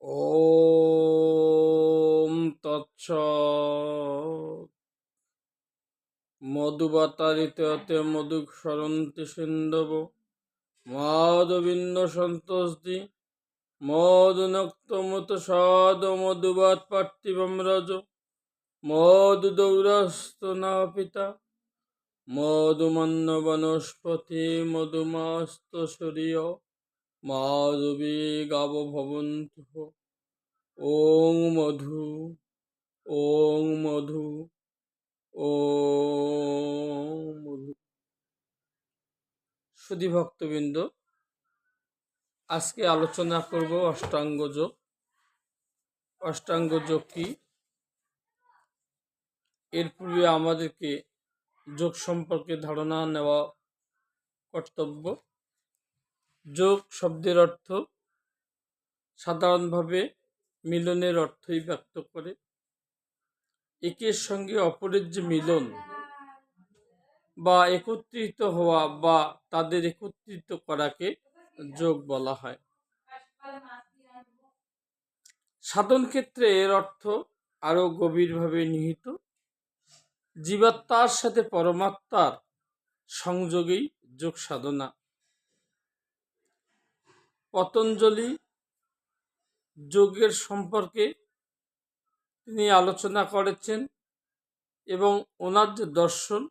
ওম তৎসৎ। মধুবাতারিতে অতে মধু সরন্তি সিন্ধব মদবিন্দ সন্তোষদি মধুনক্ত মত সদ মধুবাত পার্থিবম রজ মধু দৌরস্ত না পিতা মধুমন্ন বনস্পতি মধুমাস্ত সূর্য মাধবী গাব ভবন্তু। ওং মধু ওং মধু ওং মধু। সুধী ভক্তবৃন্দ, আজকে আলোচনা করব অষ্টাঙ্গ যোগ। অষ্টাঙ্গ যোগ কি? এর পূর্বে আমাদেরকে যোগ সম্পর্কে ধারণা নেওয়া কর্তব্য। যোগ শব্দের অর্থ সাধারণভাবে মিলনের অর্থই ব্যক্ত করে। একের সঙ্গে অপরের যে মিলন বা একত্রিত হওয়া বা তাদের একত্রিত করাকে যোগ বলা হয়। সাধন ক্ষেত্রে এর অর্থ আরো গভীরভাবে নিহিত। জীবাত্মার সাথে পরমাত্মার সংযোগেই যোগ সাধনা। পতঞ্জলি যোগের সম্পর্কে তিনি আলোচনা করেছেন এবং ওনার যে দর্শন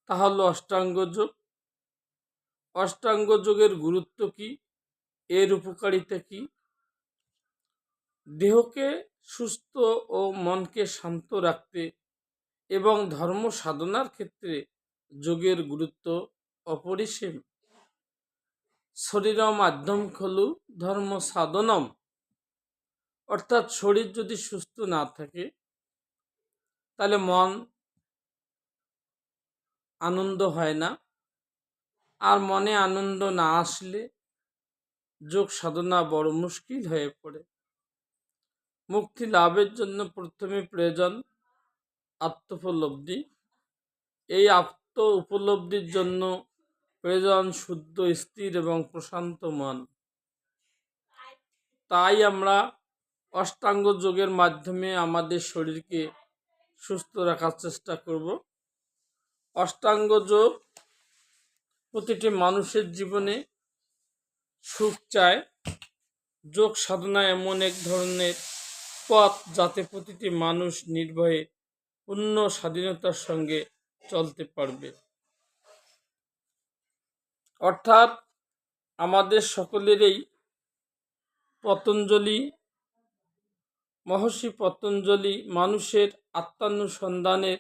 তা হল অষ্টাঙ্গ যোগ। অষ্টাঙ্গ যোগের গুরুত্ব কি, এর উপকারিতা কি, দেহকে সুস্থ ও মনকে শান্ত রাখতে এবং ধর্ম সাধনার ক্ষেত্রে যোগের গুরুত্ব অপরিসীম। শরীরম মাধ্যম খলু ধর্ম সাধনম, অর্থাৎ শরীর যদি সুস্থ না থাকে তাহলে মন আনন্দ হয় না, আর মনে আনন্দ না আসলে যোগ সাধনা বড় মুশকিল হয়ে পড়ে। মুক্তি লাভের জন্য প্রথমে প্রয়োজন আত্মোপলব্ধি। এই আত্ম উপলব্ধির জন্য প্রয়োজন শুদ্ধ, স্থির এবং প্রশান্ত মন। তাই আমরা অষ্টাঙ্গ যোগের মাধ্যমে আমাদের শরীরকে সুস্থ রাখার চেষ্টা করব। অষ্টাঙ্গ যোগ প্রতিটি মানুষের জীবনে সুখ চায়। যোগ সাধনা এমন এক ধরনের পথ যাতে প্রতিটি মানুষ নির্ভয়ে পূর্ণ স্বাধীনতার সঙ্গে চলতে পারবে। অর্থাৎ আমাদের সকলেরই মহর্ষি পতঞ্জলি মানুষের আত্মানুসন্ধানের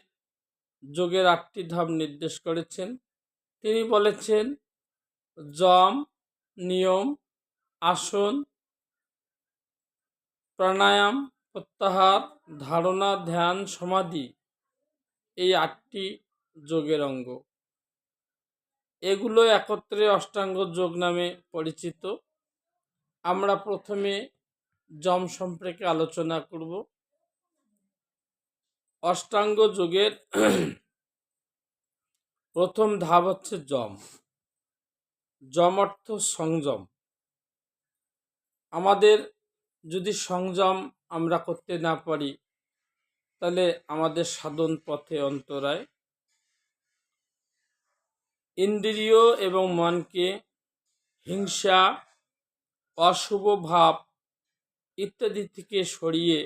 যোগের 8টি ধাপ নির্দেশ করেছেন। তিনি বলেছেন যম, নিয়ম, আসন, প্রাণায়াম, প্রত্যাহার, ধারণা, ধ্যান, সমাধি, এই 8টি যোগের অঙ্গ। এগুলো একত্রে অষ্টাঙ্গ যোগ নামে পরিচিত। আমরা প্রথমে যম সম্পর্কে আলোচনা করব। অষ্টাঙ্গ যোগের প্রথম ধাপ হচ্ছে যম। যম অর্থ সংযম। আমাদের যদি সংযম আমরা করতে না পারি তাহলে আমাদের সাধন পথে অন্তরায়। ইন্দ্রিয় এবং মনকে হিংসা, অশুভ ভাব ইত্যাদি থেকে সরিয়ে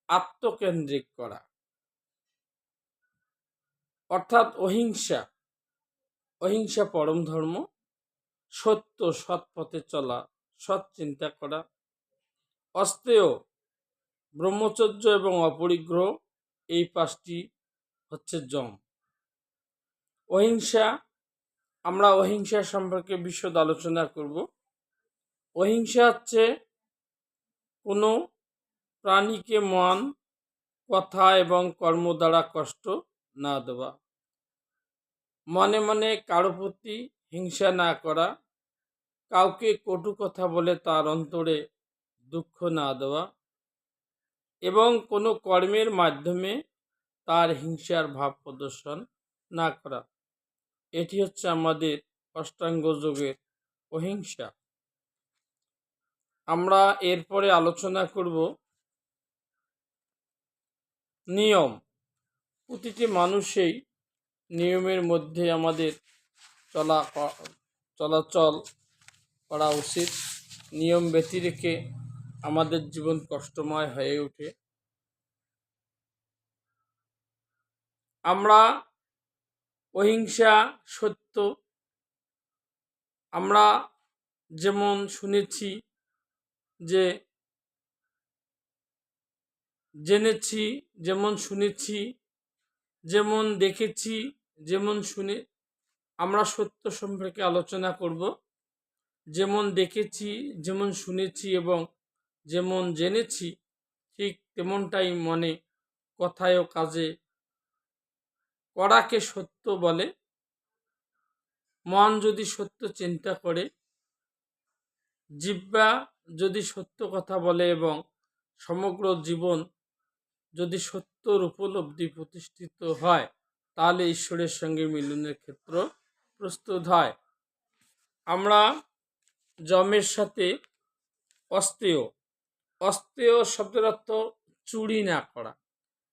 আত্মকেন্দ্রিক করা, অর্থাৎ অহিংসা পরম ধর্ম। সত্য, সৎ পথে চলা, সৎ চিন্তা করা। অস্তেয়, ব্রহ্মচর্য এবং অপরিগ্রহ, এই 5টি হচ্ছে যম। অহিংসা, আমরা অহিংসা সম্পর্কে বিশদ আলোচনা করব। অহিংসা হচ্ছে কোনো প্রাণীকে মন, কথা এবং কর্ম দ্বারা কষ্ট না দেওয়া। মনে মনে কারো প্রতি হিংসা না করা, কাউকে কটু কথা বলে তার অন্তরে দুঃখ না দেওয়া এবং কোনো কর্মের মাধ্যমে তার হিংসার ভাব প্রদর্শন না করা। এটি হচ্ছে আমাদের অষ্টাঙ্গ যোগের অহিংসা। আমরা এরপরে আলোচনা করব নিয়ম। প্রতিটি মানুষই নিয়মের মধ্যে আমাদের চলাচল করা উচিত। নিয়ম ব্যতি রেখে আমাদের জীবন কষ্টময় হয়ে ওঠে। আমরা অহিংসা সত্য, আমরা যেমন শুনেছি যে জেনেছি, যেমন শুনেছি, যেমন দেখেছি, যেমন শুনে আমরা সত্য সম্পর্কে আলোচনা করব। যেমন দেখেছি, যেমন শুনেছি এবং যেমন জেনেছি, ঠিক তেমনটাই মনে, কথায় ও কাজে করাকে সত্য বলে। মন যদি সত্য চিন্তা করে, জিহ্বা যদি সত্য কথা বলে এবং সমগ্র জীবন যদি সত্যর উপলব্ধি প্রতিষ্ঠিত হয়, তাহলে ঈশ্বরের সঙ্গে মিলনের ক্ষেত্র প্রস্তুত হয়। আমরা যমের সাথে অস্তেয়, অস্তেয় শব্দের অর্থ চুরি না করা,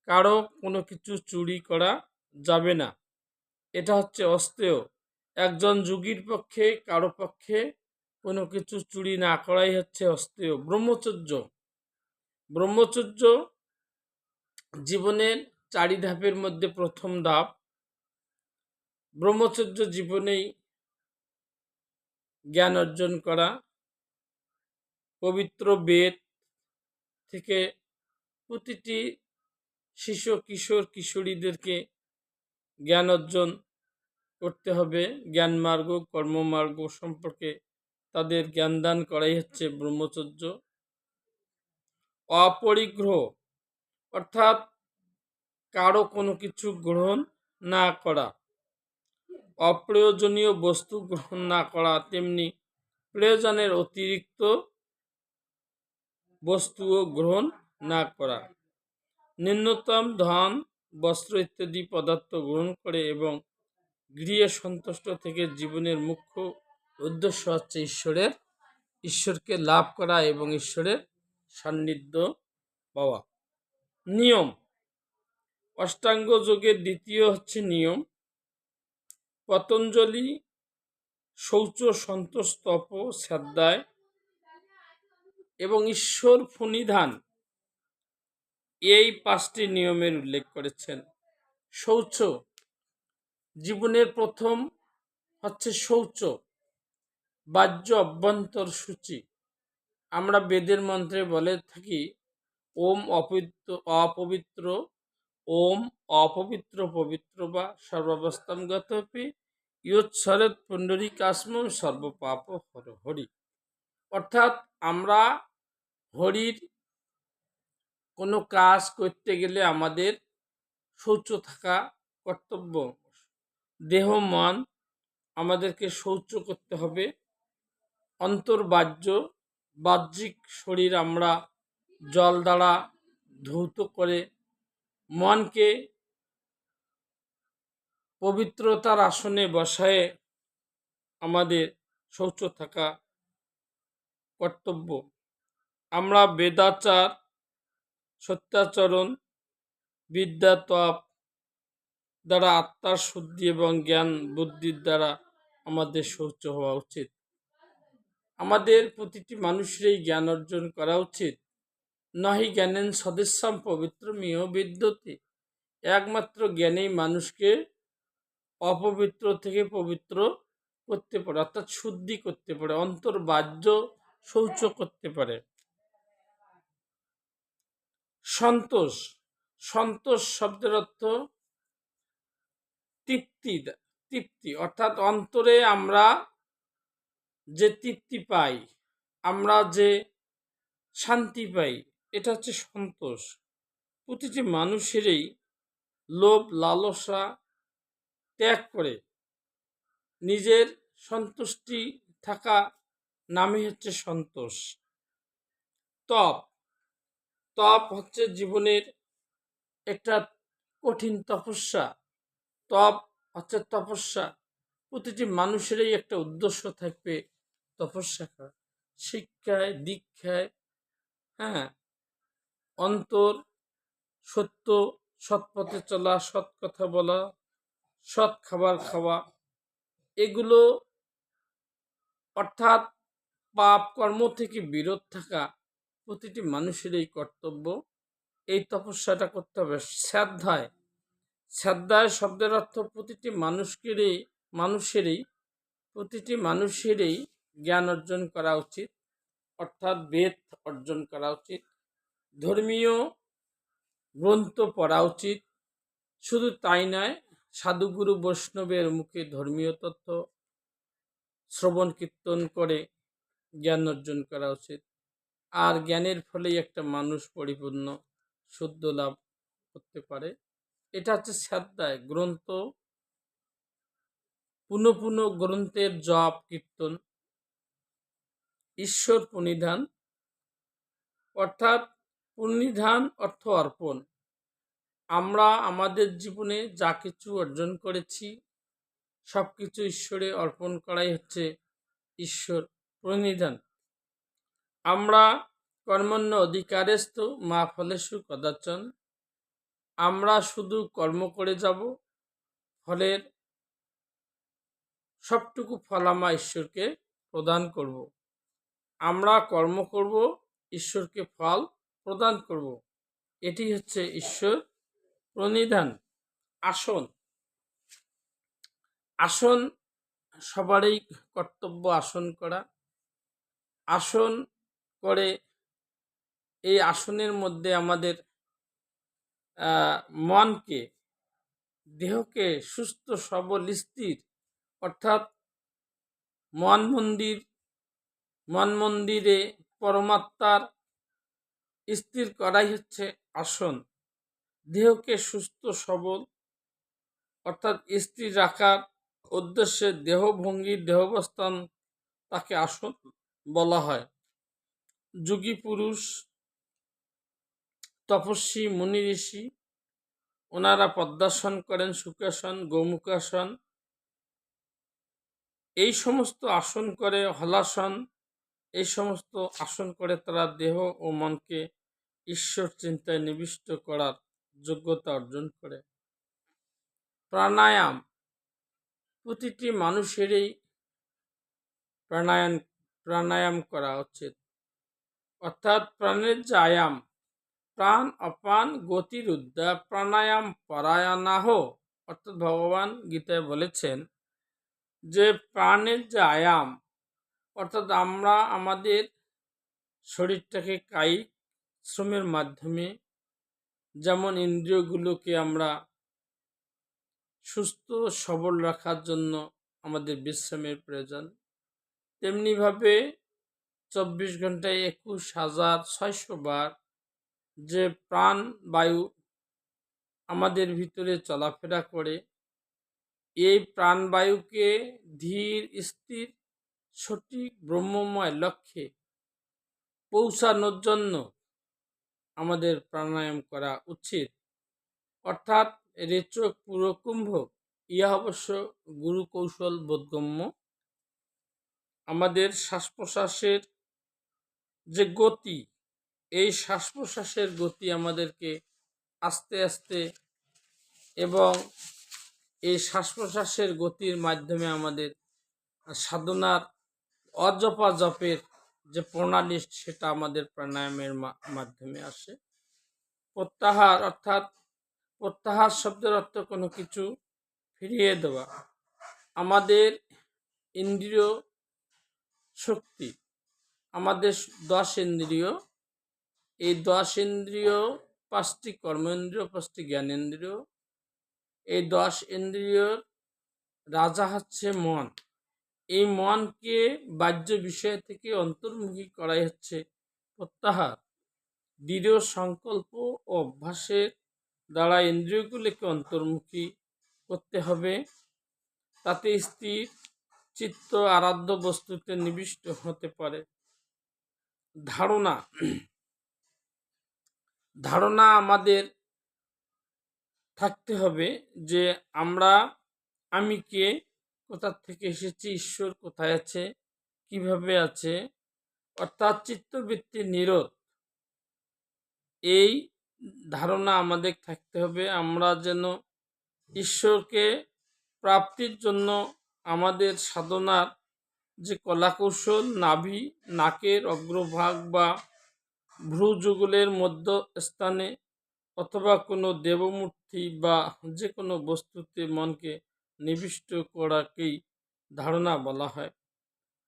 কারো কোনো কিছু চুরি করা যাবে না, এটা হচ্ছে অস্তেয়। একজন যোগীর পক্ষে কারো পক্ষে কোনো কিছু চুরি না করাই হচ্ছে অস্তেয়। ব্রহ্মচর্য, ব্রহ্মচর্য জীবনের 4 ধাপের মধ্যে প্রথম ধাপ। ব্রহ্মচর্য জীবনেই জ্ঞান অর্জন করা, পবিত্র বেদ থেকে প্রতিটি শিশু কিশোর কিশোরীদেরকে জ্ঞান অর্জন করতে হবে। জ্ঞান মার্গ কর্মমার্গ সম্পর্কে তাদের জ্ঞান দান করাই হচ্ছে ব্রহ্মচর্য। অপরিগ্রহ অর্থাৎ কারো কোনো কিছু গ্রহণ না করা, অপ্রয়োজনীয় বস্তু গ্রহণ না করা, তেমনি প্রয়োজনের অতিরিক্ত বস্তুও গ্রহণ না করা। ন্যূনতম ধন বস্ত্র ইত্যাদি পদার্থ গ্রহণ করে এবং গৃহে সন্তুষ্ট থেকে জীবনের মুখ্য উদ্দেশ্য হচ্ছে ঈশ্বরকে লাভ করা এবং ঈশ্বরের সান্নিধ্য পাওয়া। নিয়ম, অষ্টাঙ্গ যোগের দ্বিতীয় হচ্ছে নিয়ম। পতঞ্জলি শৌচ সন্তোষ তপ শ্রদ্ধায় এবং ঈশ্বর প্রণিধান এই 5টি নিয়মের উল্লেখ করেছেন। শৌচ, জীবনের প্রথম হচ্ছে শৌচ, বাহ্য অভ্যন্তর সূচি। আমরা বেদের মন্ত্রে বলে থাকি ওম অপবিত্র, ওম অপবিত্র পবিত্র বা সর্বাবস্থাম গতপি ইয়ৎসরেত পুণ্ডরীকাস্ম সর্বপাপ হরি। অর্থাৎ আমরা হরির কোনো কাজ করতে গেলে আমাদের শৌচ থাকা কর্তব্য। দেহ মন আমাদেরকে শৌচ করতে হবে। বাহ্যিক শরীর আমরা জল দ্বারা ধৌত করে মনকে পবিত্রতার আসনে বসায়ে আমাদের শৌচ থাকা কর্তব্য। আমরা বেদাচার, সত্যাচরণ, বিদ্যা তপ দ্বারা আত্মার শুদ্ধি এবং জ্ঞান বুদ্ধির দ্বারা আমাদের শৌচ হওয়া উচিত। আমাদের প্রতিটি মানুষেরই জ্ঞান অর্জন করা উচিত। নহি জ্ঞানেন সদস্যম পবিত্রমিহ বিদ্যতে, একমাত্র জ্ঞানেই মানুষকে অপবিত্র থেকে পবিত্র করতে পারে, অর্থাৎ শুদ্ধি করতে পারে, অন্তর্বাহ্য শৌচ করতে পারে। সন্তোষ, সন্তোষ শব্দের অর্থ তৃপ্তি, তৃপ্তি অর্থাৎ অন্তরে আমরা যে তৃপ্তি পাই, আমরা যে শান্তি পাই, এটা হচ্ছে সন্তোষ। প্রতিটি মানুষেরই লোভ লালসা ত্যাগ করে নিজের সন্তুষ্টি থাকা নামই হচ্ছে সন্তোষ। তপ, তপ হচ্ছে জীবনের একটা কঠিন তপস্যা। তপ হচ্ছে তপস্যা। প্রতিটি মানুষেরই একটা উদ্দেশ্য থাকবে তপস্যা করা। শিক্ষায়, দীক্ষায়, হ্যাঁ, অন্তর, সত্য, সৎ পথে চলা, সৎ কথা বলা, সৎ খাবার খাওয়া, এগুলো অর্থাৎ পাপ কর্ম থেকে বিরত থাকা প্রতিটি মানুষেরই কর্তব্য। এই তপস্যাটা করতে হবে শ্রদ্ধায়। শ্রদ্ধায় শব্দের অর্থ প্রতিটি মানুষেরই জ্ঞান অর্জন করা উচিত, অর্থাৎ বেদ অর্জন করা উচিত, ধর্মীয় গ্রন্থ পড়া উচিত। শুধু তাই নয়, সাধুগুরু বৈষ্ণবের মুখে ধর্মীয় তথ্য শ্রবণ কীর্তন করে জ্ঞান অর্জন করা উচিত। আর জ্ঞানের ফলেই একটা মানুষ পরিপূর্ণ শুদ্ধ লাভ করতে পারে। এটা হচ্ছে শ্রদ্ধায় গ্রন্থ, পুনঃ পুনঃ গ্রন্থের জপ কীর্তন, ঈশ্বর প্রণিধান, অর্থাৎ প্রণিধান অর্থ অর্পণ। আমরা আমাদের জীবনে যা কিছু অর্জন করেছি সবকিছু ঈশ্বরে অর্পণ করাই হচ্ছে ঈশ্বর প্রণিধান। আমরা কর্মণ্য অধিকারেস্তু মা ফলেষু কদাচন। আমরা শুধু কর্ম করে যাব, ফলের সবটুকু ফল আমরা ঈশ্বরকে প্রদান করব। আমরা কর্ম করব, ঈশ্বরকে ফল প্রদান করব। এটি হচ্ছে ঈশ্বর প্রণিধান। আসন, আসন সবারই কর্তব্য আসন করা। আসন করে এই আসনের মধ্যে আমাদের মনকে, দেহকে সুস্থ সবল স্থির, অর্থাৎ মন মন্দিরে পরমাত্মার স্থির করাই হচ্ছে আসন। দেহকে সুস্থ সবল অর্থাৎ স্থির রাখার উদ্দেশ্যে দেহভঙ্গি, দেহাবস্থান তাকে আসন বলা হয়। যোগী পুরুষ, তপস্বী, মুনি ঋষি, ওনারা পদ্মাসন করেন, সুখাসন, গোমুখাসন, এই সমস্ত আসন করে, হলাসন, এই সমস্ত আসন করে তারা দেহ ও মনকে ঈশ্বর চিন্তায় নিবিষ্ট করার যোগ্যতা অর্জন করে। প্রাণায়াম, প্রতিটি মানুষেরই প্রাণায়াম করা উচিত, অর্থাৎ প্রাণের যে আয়াম, প্রাণ অপান গতির উদ্যা প্রাণায়াম পরায়ণাহ। অর্থাৎ ভগবান গীতায় বলেছেন যে প্রাণের যে আয়াম, অর্থাৎ আমরা আমাদের শরীরটাকে কায়িক শ্রমের মাধ্যমে যেমন ইন্দ্রিয়গুলোকে আমরা সুস্থ সবল রাখার জন্য আমাদের বিশ্রামের প্রয়োজন, তেমনিভাবে 24 ঘন্টায় 21,600 বার যে প্রাণ বায়ু আমাদের ভিতরে চলাফেরা করে, এই প্রাণবায়ুকে ধীর স্থির সঠিক ব্রহ্মময় লক্ষ্যে পৌঁছানোর জন্য আমাদের প্রাণায়াম করা উচিত। অর্থাৎ রেচক পুরকুম্ভ, ইহা অবশ্য গুরু কৌশল বোধগম্য। আমাদের শ্বাস প্রশ্বাসের যে গতি, এই শ্বাস প্রশ্বাসের গতি আমাদেরকে আস্তে আস্তে, এবং এই শ্বাস প্রশ্বাসের গতির মাধ্যমে আমাদের সাধনার অজপা জপের যে প্রণালী সেটা আমাদের প্রাণায়ামের মাধ্যমে আসে। প্রত্যাহার, অর্থাৎ প্রত্যাহার শব্দের অর্থ কোনো কিছু ফিরিয়ে দেওয়া। আমাদের ইন্দ্রিয় শক্তি, আমাদের 10 ইন্দ্রিয়, এই 10 ইন্দ্রিয়, 5টি কর্মেন্দ্রিয়, 5টি জ্ঞানেন্দ্রিয়, এই 10 ইন্দ্রিয়র রাজা হচ্ছে মন। এই মনকে বাহ্য বিষয় থেকে অন্তর্মুখী করাই হচ্ছে প্রত্যাহার। দৃঢ় সংকল্প ও অভ্যাসের দ্বারা ইন্দ্রিয়গুলিকে অন্তর্মুখী করতে হবে, তাতে স্থির চিত্ত আরাধ্য বস্তুতে নিবিষ্ট হতে পারে। ধারণা, ধারণা আমাদের থাকতে হবে যে আমি কে, কোথা থেকে এসেছি, ঈশ্বর কোথায় আছে, কিভাবে আছে, অর্থাৎ চিত্তবৃত্তি নিরোধ। এই ধারণা আমাদের থাকতে হবে, আমরা যেন ঈশ্বরকে প্রাপ্তির জন্য আমাদের সাধনার যে কলাকৌশল, নাকের অগ্রভাগ বা ভ্রুযুগলের মধ্যস্থানে অথবা কোনো দেবমূর্তি বা যে কোনো বস্তুতে মনকে নিবিষ্ট করাকেই ধারণা বলা হয়।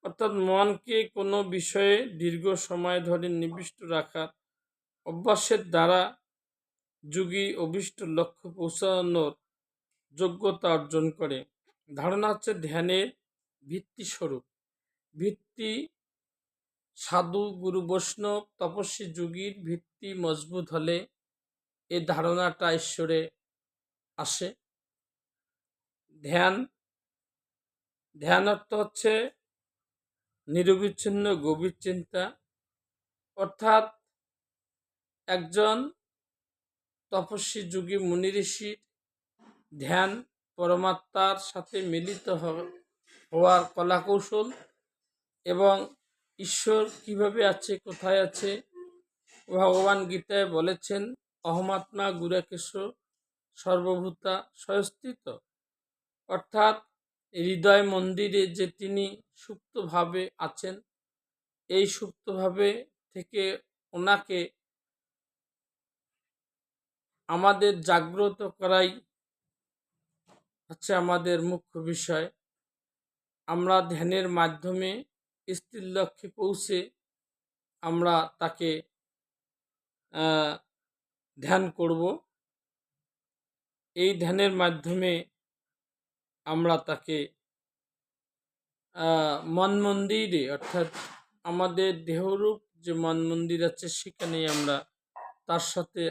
অর্থাৎ মনকে কোনো বিষয়ে দীর্ঘ সময় ধরে নিবিষ্ট রাখার অভ্যাসের দ্বারা যোগী অভীষ্ট লক্ষ্য পৌঁছানোর যোগ্যতা অর্জন করে। ধারণা হচ্ছে ধ্যানের ভিত্তি স্বরূপ। ভিত্তি সাধু, গুরু, বৈষ্ণব, তপস্বী, যোগীর ভিত্তি মজবুত হলে এই ধারণাটা ঈশ্বরে আসে। ধ্যান ধ্যান অর্থ হচ্ছে নিরবিচ্ছিন্ন গভীর চিন্তা। অর্থাৎ একজন তপস্বী, যোগী, মুনি ঋষির ধ্যান পরমাত্মার সাথে মিলিত হওয়ার কলাকৌশল এবং ঈশ্বর কিভাবে আছে, কোথায় আছে। ভগবান গীতায় বলেছেন, অহমাত্মা গুড়াকেশ সর্বভূতা স্বয়স্থিত। অর্থাৎ হৃদয় মন্দিরে যে তিনি সুপ্তভাবে আছেন, এই সুপ্তভাবে থেকে ওনাকে আমাদের জাগ্রত করাই হচ্ছে আমাদের মুখ্য বিষয়। আমরা ধ্যানের মাধ্যমে স্থির লক্ষ্যে পৌঁছে আমরা তাকে ধ্যান করব। এই ধ্যানের মাধ্যমে আমরা তাকে মন মন্দিরে, অর্থাৎ আমাদের দেহরূপ যে মন মন্দির আছে, সেখানেই আমরা তার সাথে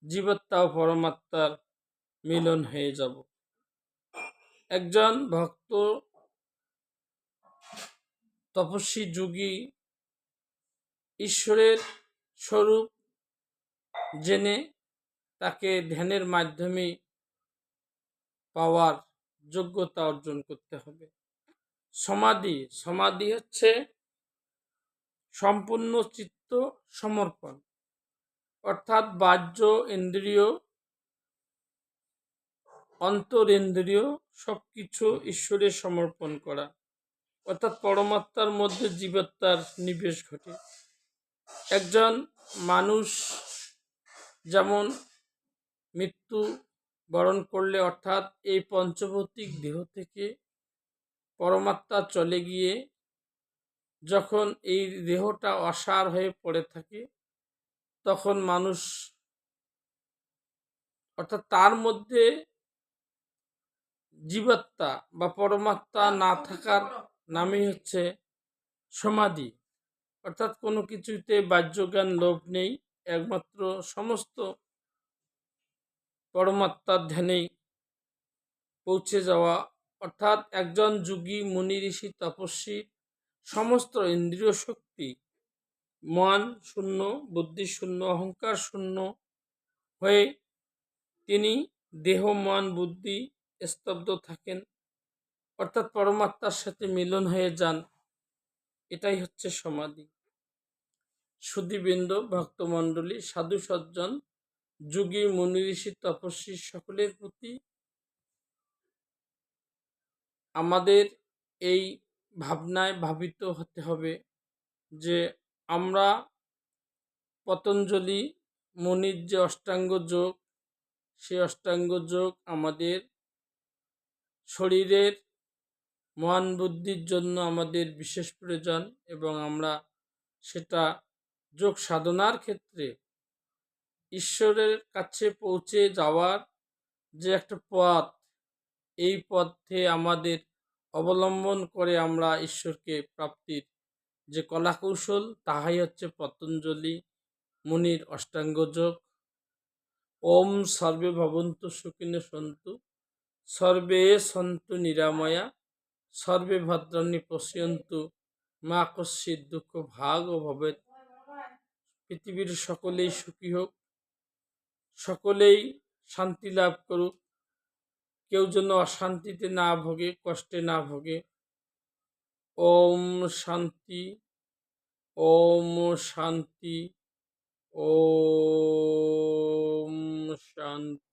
জীবাত্মা ও পরমাত্মার মিলন হয়ে যাব। একজন ভক্ত, তপস্বী, যোগী ঈশ্বরের স্বরূপ জেনে তাকে ধ্যানের মাধ্যমে পাওয়ার যোগ্যতা অর্জন করতে হবে। সমাধি হচ্ছে সম্পূর্ণ চিত্ত সমর্পণ। অর্থাৎ বাহ্য ইন্দ্রিয়, অন্তরেন্দ্রিয় সবকিছু ঈশ্বরে সমর্পণ করা। অর্থাৎ পরমাত্মার মধ্যে জীবাত্মার নিবেশ ঘটে। একজন মানুষ যেমন মৃত্যু বরণ করলে, অর্থাৎ এই পঞ্চভৌতিক দেহ থেকে পরমাত্মা চলে গিয়ে যখন এই দেহটা অসার হয়ে পড়ে থাকে, তখন মানুষ, অর্থাৎ তার মধ্যে জীবাত্মা বা পরমাত্মা না থাকার নামই হচ্ছে সমাধি। অর্থাৎ কোনো কিছুতে বাহ্যজ্ঞান লোভ নেই, একমাত্র সমস্ত পরমাত্মার ধ্যানেই পৌঁছে যাওয়া। অর্থাৎ একজন যোগী, মুনি, ঋষি, তপস্বী সমস্ত ইন্দ্রিয় শক্তি, মন শূন্য, বুদ্ধি শূন্য, অহংকার শূন্য হয়ে তিনি দেহ, মন, বুদ্ধি স্তব্ধ থাকেন। অর্থাৎ পরমাত্মার সাথে মিলন হয়ে যান। এটাই হচ্ছে সমাধি। সুধীবৃন্দ, ভক্তমণ্ডলী, সাধু সজ্জন, যোগী, মুনি, ঋষি, তপস্বী সকলের প্রতি আমাদের এই ভাবনায় ভাবিত হতে হবে যে আমরা পতঞ্জলি মুনির যে অষ্টাঙ্গ যোগ, সেই অষ্টাঙ্গ যোগ আমাদের শরীরের মন বুদ্ধির জন্য আমাদের বিশেষ প্রয়োজন, এবং আমরা সেটা যোগ সাধনার ক্ষেত্রে ঈশ্বরের কাছে পৌঁছে যাওয়ার যে একটা পথ, এই পথে আমাদের অবলম্বন করে আমরা ঈশ্বরকে প্রাপ্তির যে কলাকৌশল, তাহাই হচ্ছে পতঞ্জলি মুনির অষ্টাঙ্গ যোগ। ওম সর্বে ভবন্তু সুখিনো সন্তু, সর্বে সন্তু নিরাময়া, সর্বে ভদ্রাণি পশ্যন্তু, মা কশ্চিৎ দুঃখ ভাগ ভবেৎ। পৃথিবীর সকলেই সুখী হোক, সকলেই শান্তি লাভ করুক, কেউ যেন অশান্তিতে না ভোগে, কষ্টে না ভোগে। ওম শান্তি। ওম শান্তি, ওম শান্তি।